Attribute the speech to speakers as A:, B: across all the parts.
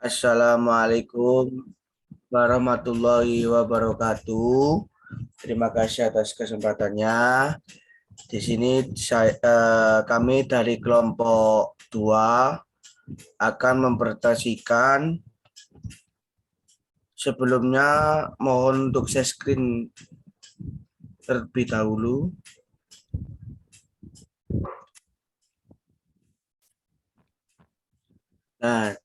A: Assalamualaikum warahmatullahi wabarakatuh. Terima kasih atas kesempatannya. Di sini kami dari kelompok 2 akan mempresentasikan. Sebelumnya mohon untuk share screen terlebih dahulu. Nah,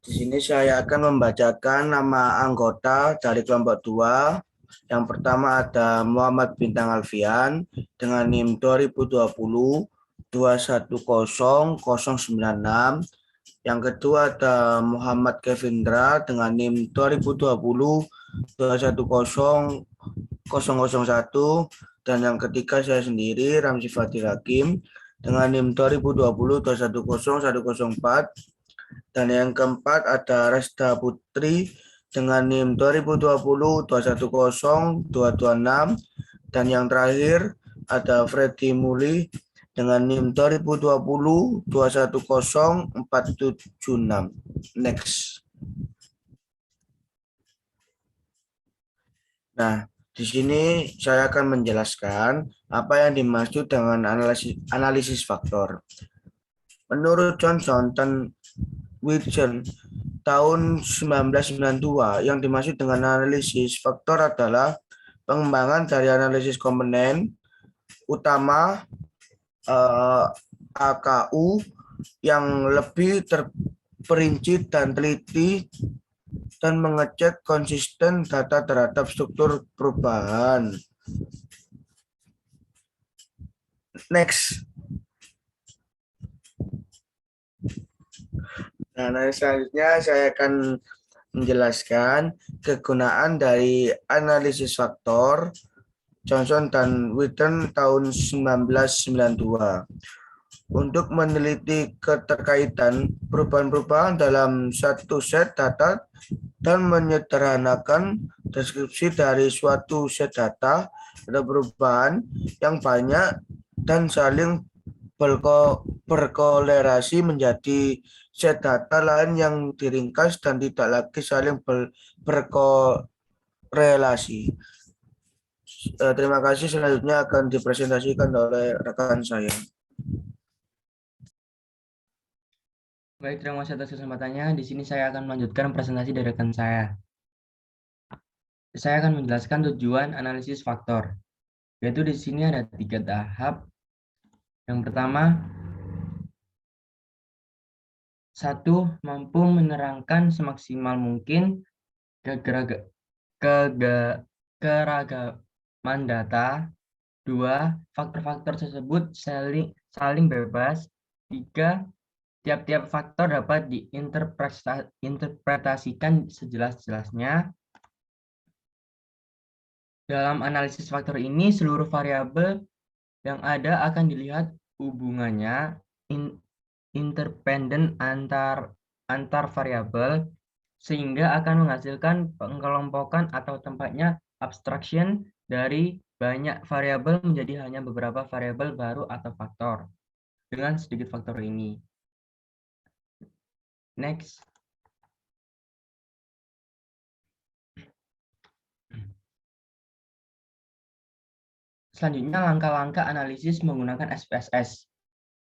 A: di sini saya akan membacakan nama anggota dari kelompok 2. Yang pertama ada Muhammad Bintang Alfian dengan NIM 2020 210096. Yang kedua ada Muhammad Kevindra dengan NIM 2020 210001. Dan yang ketiga saya sendiri Ramzi Fadil Hakim dengan NIM 2020 210104. Dan yang keempat ada Resta Putri dengan NIM 2020 210226. Dan yang terakhir ada Freddy Muli dengan NIM 2020 210476. Next. Nah, di sini saya akan menjelaskan apa yang dimaksud dengan analisis faktor. Menurut Johnson dan Wilson tahun 1992, yang dimaksud dengan analisis faktor adalah pengembangan dari analisis komponen utama AKU yang lebih terperinci dan teliti dan mengecek konsisten data terhadap struktur perubahan. Next. Nah, selanjutnya saya akan menjelaskan kegunaan dari analisis faktor Johnson dan Witten tahun 1992 untuk meneliti keterkaitan perubahan-perubahan dalam satu set data dan menyederhanakan deskripsi dari suatu set data ada perubahan yang banyak dan saling berkolerasi menjadi set data lain yang diringkas dan tidak lagi saling berkorelasi. Terima kasih. Selanjutnya akan dipresentasikan oleh rekan saya.
B: Baik, terima kasih atas kesempatannya. Di sini saya akan melanjutkan presentasi dari rekan saya. Saya akan menjelaskan tujuan analisis faktor. Yaitu di sini ada 3 tahap. Yang pertama, 1. Mampu menerangkan semaksimal mungkin keragaman data. 2. Faktor-faktor tersebut saling bebas. 3. Tiap-tiap faktor dapat diinterpretasikan sejelas-jelasnya. Dalam analisis faktor ini, seluruh variabel yang ada akan dilihat hubungannya interdependen antar variabel, sehingga akan menghasilkan pengelompokan atau tempatnya abstraction dari banyak variabel menjadi hanya beberapa variabel baru atau faktor dengan sedikit faktor ini. Next. Selanjutnya, langkah-langkah analisis menggunakan SPSS.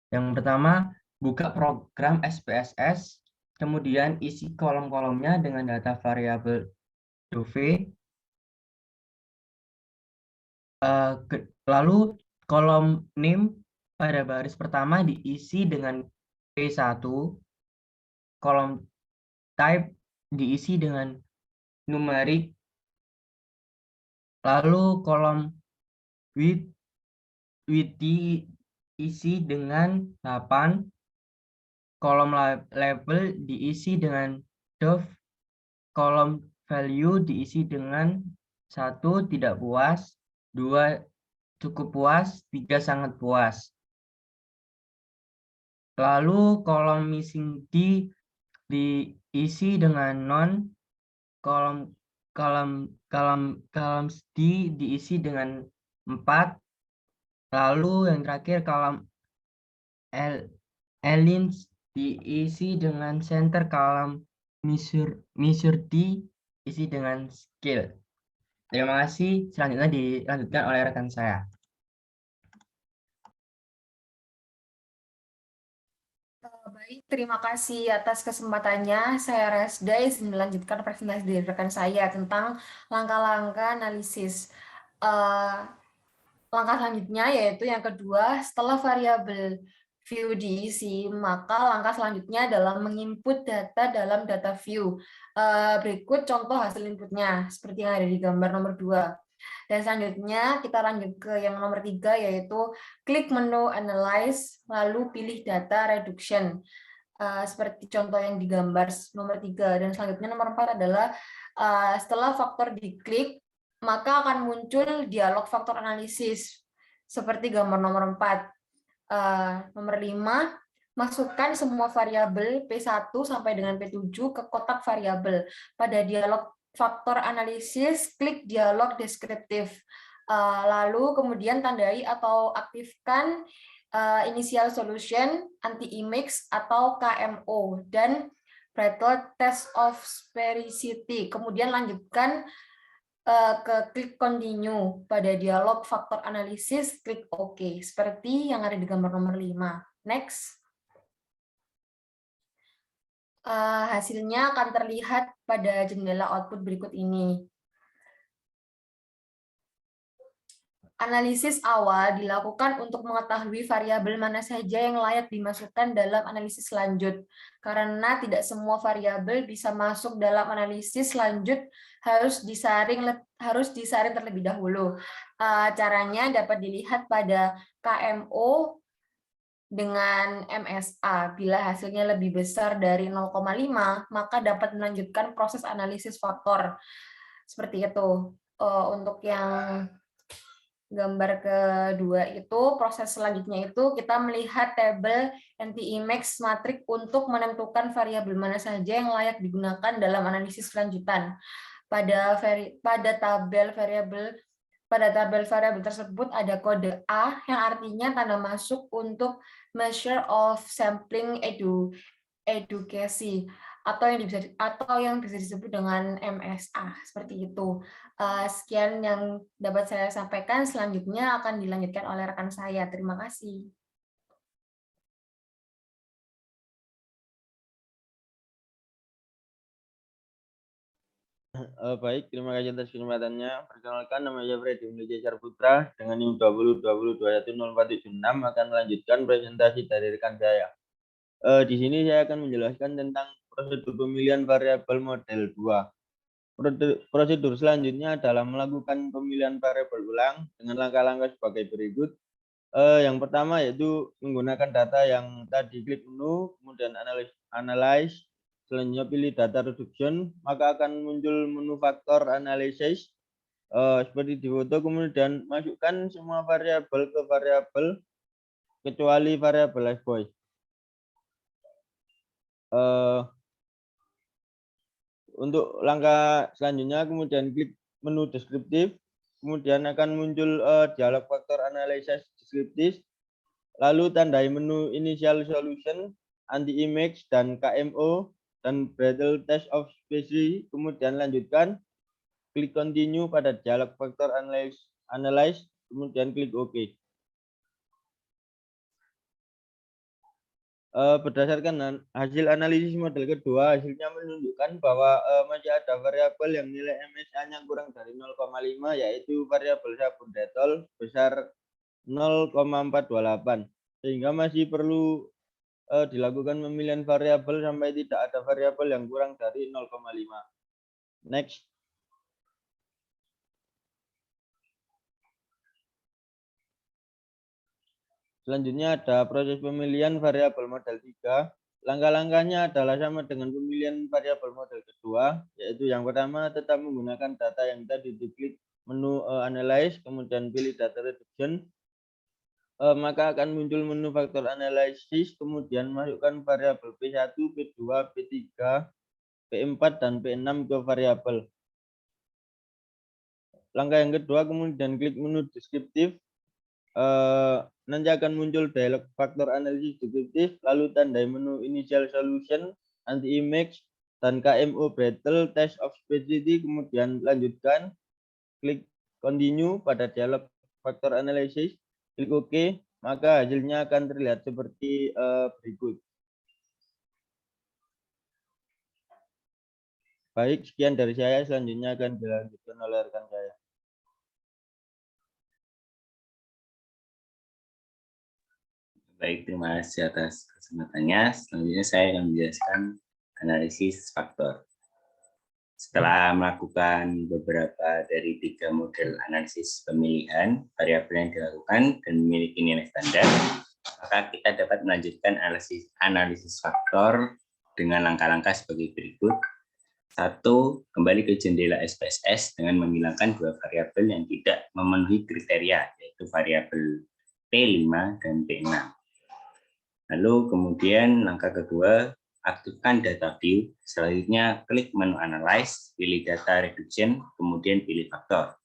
B: Yang pertama, buka program SPSS, kemudian isi kolom-kolomnya dengan data variabel Dove. Lalu kolom name pada baris pertama diisi dengan P1, kolom type diisi dengan numerik, lalu kolom width diisi dengan 8, kolom label diisi dengan Dove, kolom value diisi dengan 1 tidak puas, 2 cukup puas, 3 sangat puas. Lalu kolom missing diisi dengan non, kolom D diisi dengan 4. Lalu yang terakhir kolom aligns diisi dengan center, kolom measure D isi dengan skill. Terima kasih. Selanjutnya dilanjutkan oleh rekan saya.
C: Baik, terima kasih atas kesempatannya. Saya Resda izin melanjutkan presentasi dari rekan saya tentang langkah-langkah analisis. Langkah selanjutnya yaitu yang kedua, setelah variabel view diisi, maka langkah selanjutnya adalah menginput data dalam data view. Berikut contoh hasil inputnya, seperti yang ada di gambar nomor 2. Dan selanjutnya kita lanjut ke yang nomor 3, yaitu klik menu Analyze, lalu pilih Data Reduction. Seperti contoh yang di gambar nomor 3. Dan selanjutnya nomor 4 adalah setelah faktor diklik, maka akan muncul dialog faktor analisis seperti gambar nomor 4. Nomor 5, masukkan semua variabel P1 sampai dengan P7 ke kotak variabel. Pada dialog faktor analisis, klik dialog deskriptif. Lalu kemudian tandai atau aktifkan initial solution, anti-image atau KMO, dan Brattle test of sphericity. Kemudian lanjutkan ke klik continue. Pada dialog faktor analisis, klik OK. Seperti yang ada di gambar nomor 5. Next. Hasilnya akan terlihat pada jendela output berikut ini. Analisis awal dilakukan untuk mengetahui variabel mana saja yang layak dimasukkan dalam analisis lanjut. Karena tidak semua variabel bisa masuk dalam analisis lanjut, harus disaring terlebih dahulu. Caranya dapat dilihat pada KMO dengan MSA. Bila hasilnya lebih besar dari 0,5, maka dapat melanjutkan proses analisis faktor. Seperti itu. Untuk yang gambar kedua itu, proses selanjutnya itu kita melihat tabel anti-image matrix untuk menentukan variabel mana saja yang layak digunakan dalam analisis lanjutan. Pada tabel variabel tersebut ada kode A yang artinya tanda masuk untuk measure of sampling education atau yang bisa disebut dengan MSA, seperti itu. Sekian yang dapat saya sampaikan. Selanjutnya akan dilanjutkan oleh rekan saya. Terima kasih.
D: Baik, terima kasih atas kesempatannya. Perkenalkan, nama saya Freddy Mulya Putra dengan NIM 2020210476 akan melanjutkan presentasi dari rekan saya. Di sini saya akan menjelaskan tentang prosedur pemilihan variabel model 2. Prosedur selanjutnya adalah melakukan pemilihan variabel ulang dengan langkah-langkah sebagai berikut. Yang pertama yaitu menggunakan data yang tadi klik menu, kemudian analyze, selanjutnya pilih data reduction, maka akan muncul menu faktor analysis seperti di foto, kemudian masukkan semua variabel ke variabel kecuali variabel lifebuoy. Untuk langkah selanjutnya kemudian klik menu deskriptif, kemudian akan muncul dialog faktor analysis deskriptif, lalu tandai menu initial solution, anti-image dan KMO dan Brattle test of sphericity, kemudian lanjutkan, klik continue pada dialog faktor analyze, kemudian klik OK. Berdasarkan hasil analisis model kedua, hasilnya menunjukkan bahwa masih ada variabel yang nilai MSA-nya kurang dari 0,5, yaitu variabel sabun detol besar 0,428, sehingga masih perlu dilakukan pemilihan variabel sampai tidak ada variabel yang kurang dari 0,5. Next. Selanjutnya ada proses pemilihan variabel model 3. Langkah-langkahnya adalah sama dengan pemilihan variabel model kedua, yaitu yang pertama tetap menggunakan data yang tadi diklik menu analyze, kemudian pilih data reduction. Maka akan muncul menu faktor analisis, kemudian masukkan variabel P1, P2, P3, P4, dan P6 ke variabel. Langkah yang kedua, kemudian klik menu deskriptif. Nanti akan muncul dialog faktor analisis deskriptif, lalu tandai menu initial solution, anti-image, dan KMO Battle Test of Specialty, kemudian lanjutkan, klik continue pada dialog faktor analysis, klik OK, maka hasilnya akan terlihat seperti berikut. Baik, sekian dari saya, selanjutnya akan dilanjutkan oleh rekan saya.
E: Baik, terima kasih atas kesempatannya. Selanjutnya saya akan menjelaskan analisis faktor. Setelah melakukan beberapa dari 3 model analisis pemilihan variabel yang dilakukan dan memiliki nilai standar, maka kita dapat melanjutkan analisis faktor dengan langkah-langkah sebagai berikut. 1. Kembali ke jendela SPSS dengan menghilangkan 2 variabel yang tidak memenuhi kriteria, yaitu variabel P5 dan P6. Lalu kemudian langkah kedua, aktifkan data view. Selanjutnya klik menu analyze, pilih data reduction, kemudian pilih faktor.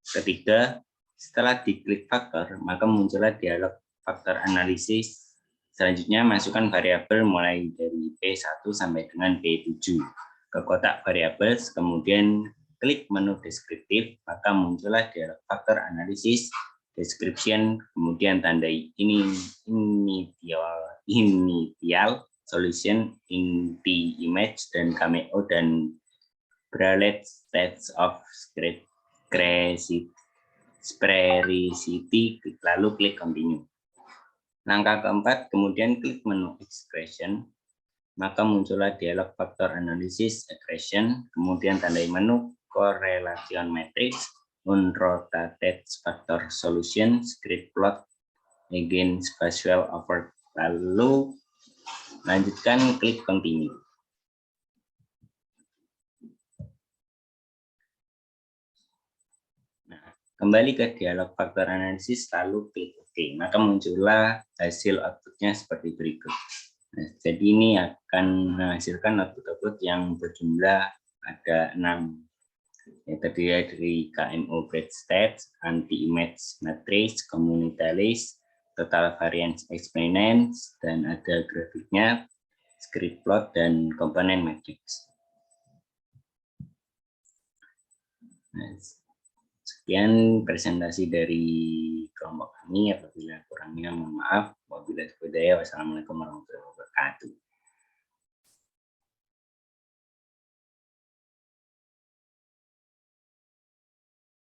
E: Ketiga, setelah diklik faktor, maka muncullah dialog faktor analisis. Selanjutnya masukkan variabel mulai dari P1 sampai dengan P7 ke kotak variabel, kemudian klik menu deskriptif, maka muncullah dialog faktor analisis, description, kemudian tandai initial, solution, inti image, dan cameo, dan Bralet stats of sphericity, lalu klik continue. Langkah keempat, kemudian klik menu expression, maka muncullah dialog faktor analisis expression, kemudian tandai menu correlation matrix, unrotated factor solution, script plot, again spatial over, lalu lanjutkan klik continue. Nah, kembali ke dialog faktor analisis, lalu klik OK, maka muncullah hasil outputnya seperti berikut. Nah, jadi ini akan menghasilkan output yang berjumlah ada 6. Yang terdiri dari KMO Bread Stats, Anti-Image Matrix, Community List, Total Variance Exponents, dan ada grafiknya, script plot, dan komponen matrix. Nah, sekian presentasi dari kelompok kami. Apabila kurangnya mohon maaf. Wabillahi taufiq. Wassalamualaikum warahmatullahi wabarakatuh.